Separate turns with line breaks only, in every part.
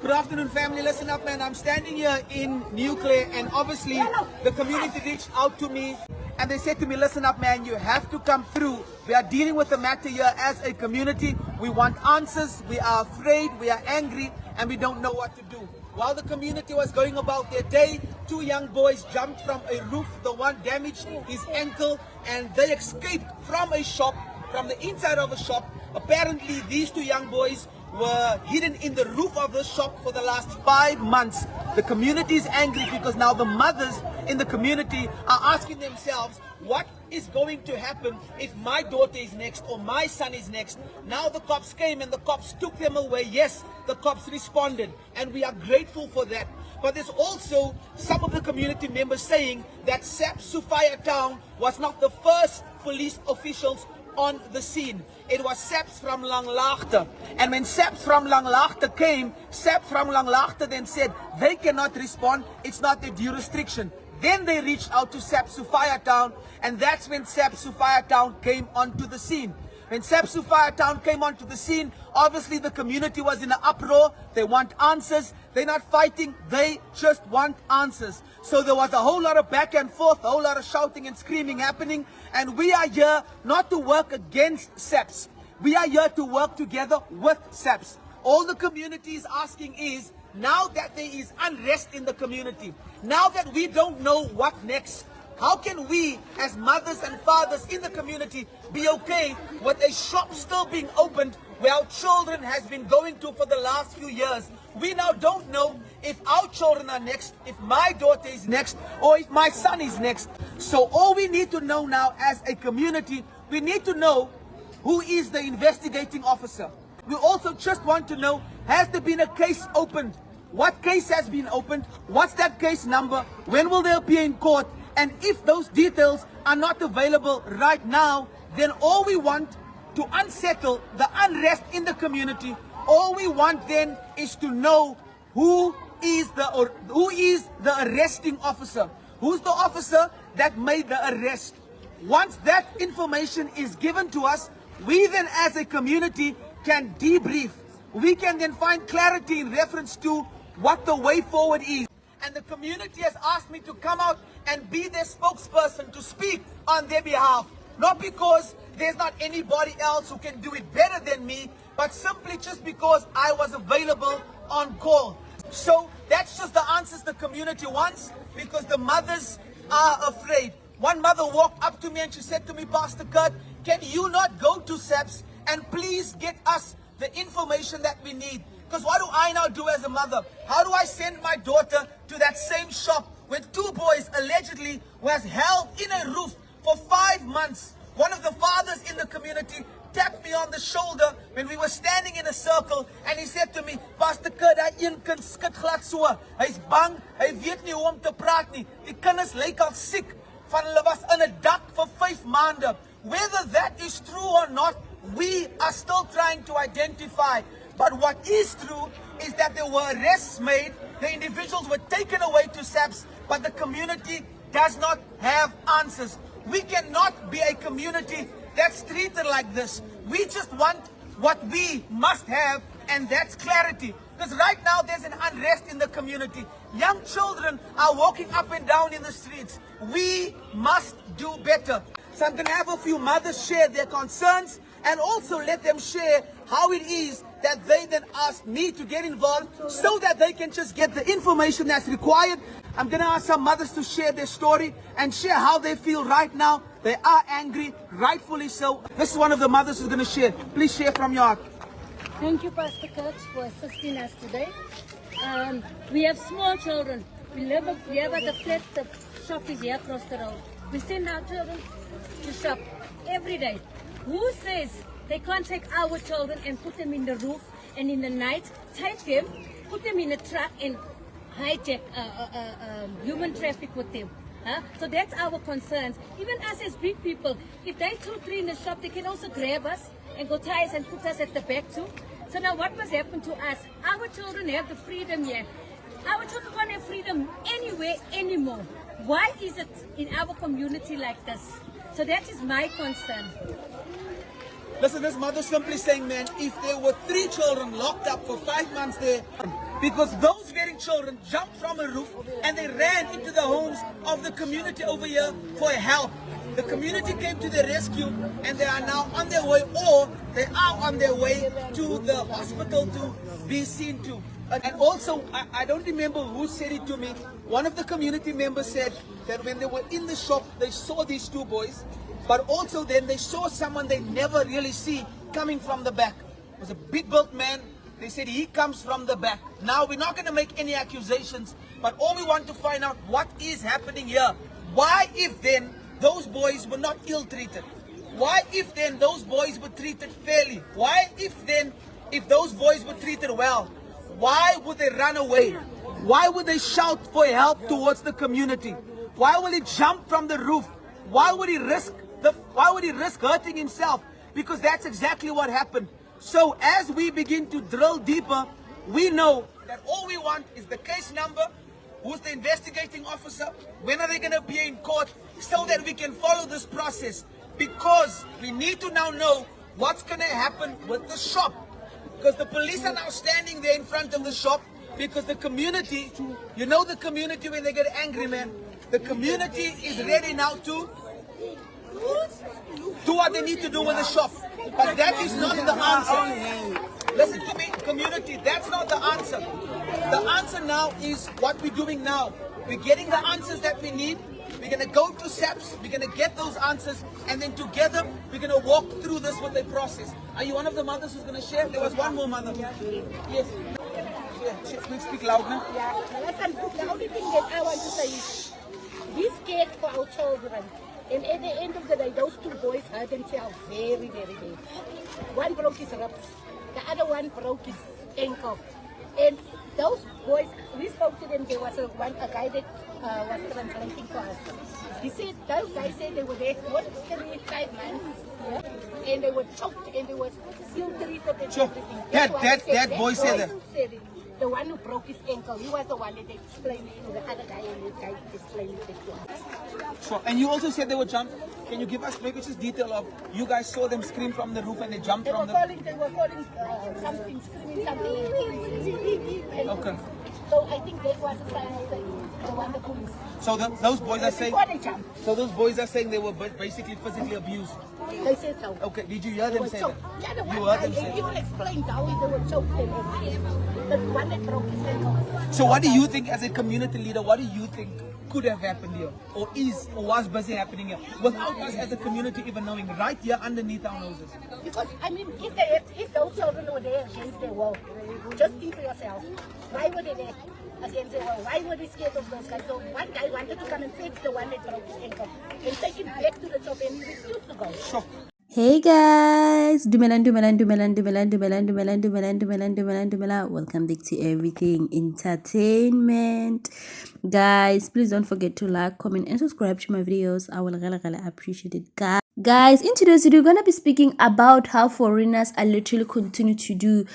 Good afternoon, family. Listen up, man. I'm standing here in New Clare, and obviously the community reached out to me and they said to me, listen up, man, you have to come through. We are dealing with the matter here as a community. We want answers. We are afraid. We are angry, and we don't know what to do. While the community was going about their day, two young boys jumped from a roof. The one damaged his ankle, and they escaped from a shop, from the inside of a shop. Apparently, these two young boys were hidden in the roof of the shop for the last 5 months. The community is angry because now the mothers in the community are asking themselves, what is going to happen if my daughter is next or my son is next? Now the cops came and the cops took them away. Yes, the cops responded, and we are grateful for that. But there's also some of the community members saying that SAPS Sophia Town was not the first police officials on the scene. It was SAPS from Langlaagte. And when SAPS from Langlaagte came, SAPS from Langlaagte then said they cannot respond, it's not their jurisdiction. Then they reached out to SAPS Sophia Town, and that's when SAPS Sophia Town came onto the scene. When SAPS Sophia Town came onto the scene, obviously the community was in an uproar. They want answers. They're not fighting. They just want answers. So there was a whole lot of back and forth, a whole lot of shouting and screaming happening. And we are here not to work against SAPS. We are here to work together with SAPS. All the community is asking is, now that there is unrest in the community, now that we don't know what next, how can we as mothers and fathers in the community be okay with a shop still being opened where our children has been going to for the last few years? We now don't know if our children are next, if my daughter is next, or if my son is next. So all we need to know now as a community, we need to know who is the investigating officer. We also just want to know, has there been a case opened? What case has been opened? What's that case number? When will they appear in court? And if those details are not available right now, then all we want to unsettle the unrest in the community, all we want then is to know who is the arresting officer. Who's the officer that made the arrest? Once that information is given to us, we then as a community can debrief. We can then find clarity in reference to what the way forward is. And the community has asked me to come out and be their spokesperson to speak on their behalf. Not because there's not anybody else who can do it better than me, but simply just because I was available on call. So that's just the answers the community wants, because the mothers are afraid. One mother walked up to me and she said to me, Pastor Kurt, can you not go to SAPS and please get us the information that we need? Because what do I now do as a mother? How do I send my daughter to that same shop where two boys allegedly was held in a roof for 5 months? One of the fathers in the community tapped me on the shoulder when we were standing in a circle, and he said to me, Pastor Kurt, hy een kind skit glad so. Hy's bang, hy weet nie hoe om te praat nie. Die kinders lyk al siek, van hulle was in 'n dak vir 5 maande. Whether that is true or not, we are still trying to identify. But what is true is that there were arrests made, the individuals were taken away to SAPS, but the community does not have answers. We cannot be a community that's treated like this. We just want what we must have, and that's clarity. Because right now there's an unrest in the community. Young children are walking up and down in the streets. We must do better. So I'm going to have a few mothers share their concerns, and also let them share how it is that they then ask me to get involved so that they can just get the information that's required. I'm going to ask some mothers to share their story and share how they feel right now. They are angry, rightfully so. This is one of the mothers who's going to share. Please share from your heart.
Thank you, Pastor Kurt, for assisting us today. We have small children. We live at the flat. The shop is here across the road. We send our children to shop every day. Who says they can't take our children and put them in the roof, and in the night take them, put them in a truck and hijack human traffic with them? So that's our concerns. Even us as big people, if they 2-3 in the shop, they can also grab us and go tie us and put us at the back too. So now what must happen to us? Our children have the freedom here. Our children can't have freedom anywhere anymore. Why is it in our community like this? So that is my concern.
Listen, this mother simply saying, man, if there were 3 children locked up for 5 months there, because those very children jumped from a roof and they ran into the homes of the community over here for help. The community came to the rescue and they are now on their way, or they are on their way to the hospital to be seen to. And also, I don't remember who said it to me. One of the community members said that when they were in the shop, they saw these two boys, but also then they saw someone they never really see coming from the back. It was a big built man. They said he comes from the back. Now, we're not going to make any accusations, but all we want to find out what is happening here. Why, if then, those boys were not ill-treated? Why, if then, those boys were treated fairly? Why, if then, if those boys were treated well? Why would they run away? Why would they shout for help towards the community? Why will he jump from the roof? Why would he risk hurting himself? Because that's exactly what happened. So as we begin to drill deeper, we know that all we want is the case number, who's the investigating officer, when are they going to be in court, so that we can follow this process. Because we need to now know what's going to happen with the shop. Because the police are now standing there in front of the shop, because the community, you know the community when they get angry, man, the community is ready now to do what they need to do with the shop. But that is not the answer. Listen to me, community, that's not the answer. The answer now is what we're doing now. We're getting the answers that we need. We're going to go to SAPS, we're going to get those answers, and then together we're going to walk through this with a process. Are you one of the mothers who's going to share? There was one more mother. Yes. Yeah, speak loud now.
Yeah, listen, the only thing that I want to say is, we scared for our children. And at the end of the day, those two boys hurt themselves very, very bad. One broke his ribs, the other one broke his ankle. And those boys, we spoke to them, there was a guy that was translating for us. He said, those guys said they were there for 3-5 months. Yeah? And they were choked and they were still treated and everything.
That boy said that.
The one who broke his ankle, he was the one that explained it to the other guy, and the guy explained it to us.
Sure. And you also said they were jumped. Can you give us maybe just detail of you guys saw them scream from the roof and they jumped from the...
They were calling something, screaming something. And
okay.
So I think that was a sign of the one, the police.
So those boys are saying...
Before they jumped.
So those boys are saying they were basically physically abused.
They said so.
Okay, did you hear them say that?
Yeah, the
You
one
heard them
guy,
say
he will explain how they were choked and everything. The one that broke his ankle.
So what do you think as a community leader, what do you think could have happened here? Or is or was busy happening here? Without us as a community even knowing, right here underneath our noses.
Because, I mean, if those children were there against their wall, just think for yourself, why were they there against their wall? Why were they scared of those guys? So one guy wanted to come and fetch the one that broke his ankle and take him back to the shop, and he refused to go.
Sure.
Hey guys, Dumelan. Welcome back to Everything Entertainment. Guys, please don't forget to like, comment, and subscribe to my videos. I will really appreciate it, guys. In today's video, we're gonna be speaking about how foreigners are literally continue to do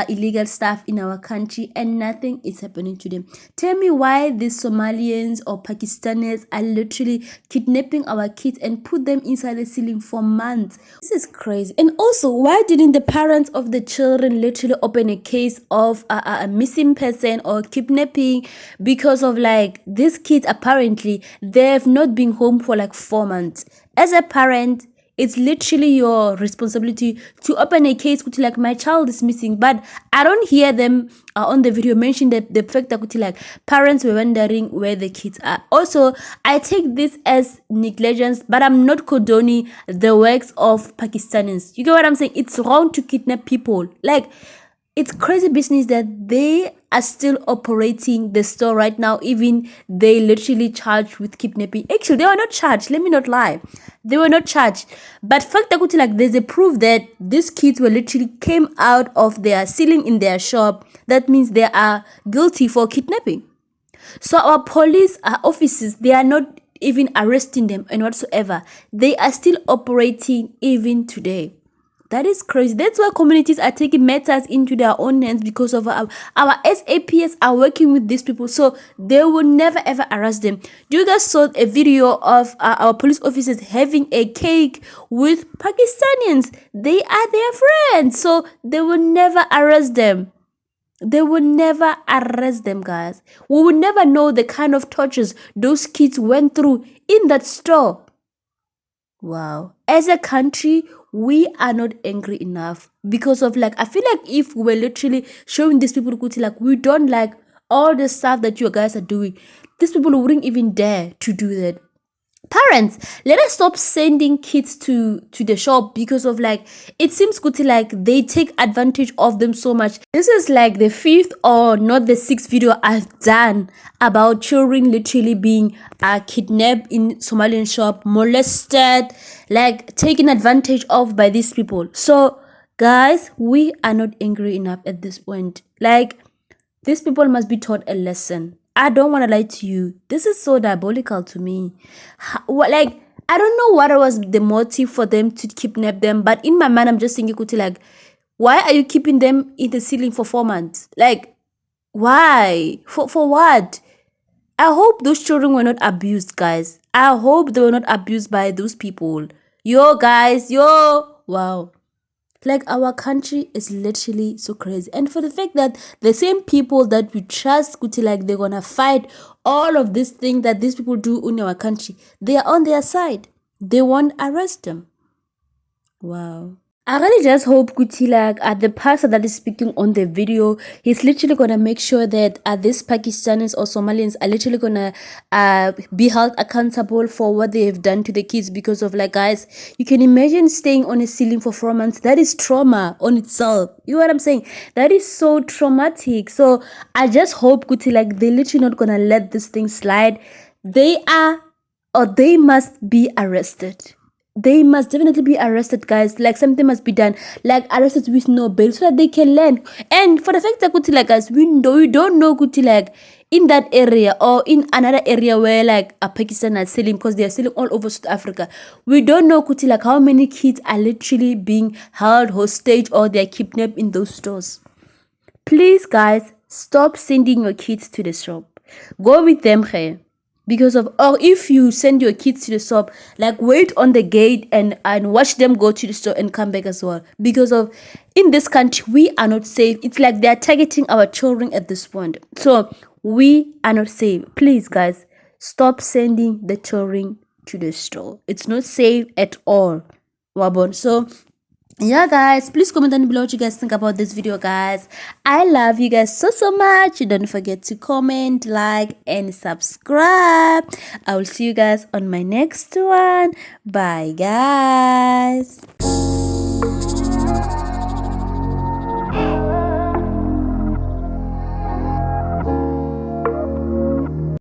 illegal stuff in our country and nothing is happening to them. Tell me why these Somalians or Pakistanis are literally kidnapping our kids and put them inside the ceiling for months. This is crazy. And also, why didn't the parents of the children literally open a case of a missing person or kidnapping? Because of like these kids, apparently they have not been home for like 4 months. As a parent, it's literally your responsibility to open a case like my child is missing, but I don't hear them on the video mention that the fact that like parents were wondering where the kids are. Also, I take this as negligence, but I'm not condoning the works of Pakistanis. You get what I'm saying? It's wrong to kidnap people. Like, it's crazy business that they are still operating the store right now, even they literally charged with kidnapping. Actually, they were not charged. Let me not lie. They were not charged. But fact that like there's a proof that these kids were literally came out of their ceiling in their shop. That means they are guilty for kidnapping. So our police officers, they are not even arresting them and whatsoever. They are still operating even today. That is crazy. That's why communities are taking matters into their own hands, because of our SAPS are working with these people, so they will never ever arrest them. You guys saw a video of our police officers having a cake with Pakistanians. They are their friends, so they will never arrest them. They will never arrest them, guys. We will never know the kind of tortures those kids went through in that store. Wow. As a country, we are not angry enough because of I feel like if we were literally showing these people we don't like all the stuff that you guys are doing, these people wouldn't even dare to do that. Parents, let us stop sending kids to the shop because of it seems they take advantage of them so much. This is the 5th or not the 6th video I've done about children literally being kidnapped in Somalian shop, molested, taken advantage of by these people. So guys, we are not angry enough at this point. These people must be taught a lesson. I don't want to lie to you. This is so diabolical to me. I don't know what was the motive for them to kidnap them, but in my mind, I'm just thinking, why are you keeping them in the ceiling for 4 months? Why? For what? I hope those children were not abused, guys. I hope they were not abused by those people. Yo, guys, yo. Wow. Our country is literally so crazy. And for the fact that the same people that we trust they're gonna fight all of this thing that these people do in our country, they are on their side. They won't arrest them. Wow. I really just hope the pastor that is speaking on the video, he's literally gonna make sure that these Pakistanis or Somalians are literally gonna be held accountable for what they have done to the kids, because of guys, you can imagine staying on a ceiling for 4 months. That is trauma on itself. You know what I'm saying? That is so traumatic. So I just hope they're literally not gonna let this thing slide. They must be arrested. They must definitely be arrested, guys. Something must be done, arrested with no bail, so that they can learn. And for the fact that guys, we don't know in that area or in another area where a Pakistan are selling, because they are selling all over South Africa. We don't know how many kids are literally being held hostage or they are kidnapped in those stores. Please, guys, stop sending your kids to the shop. Go with them here. Or if you send your kids to the shop, wait on the gate and watch them go to the store and come back as well. Because of in this country, we are not safe. It's they are targeting our children at this point. So we are not safe. Please, guys, stop sending the children to the store. It's not safe at all. Wabon. So yeah, guys, please comment down below what you guys think about this video, guys. I love you guys so much. Don't forget to comment, like, and subscribe. I will see you guys on my next one. Bye, guys.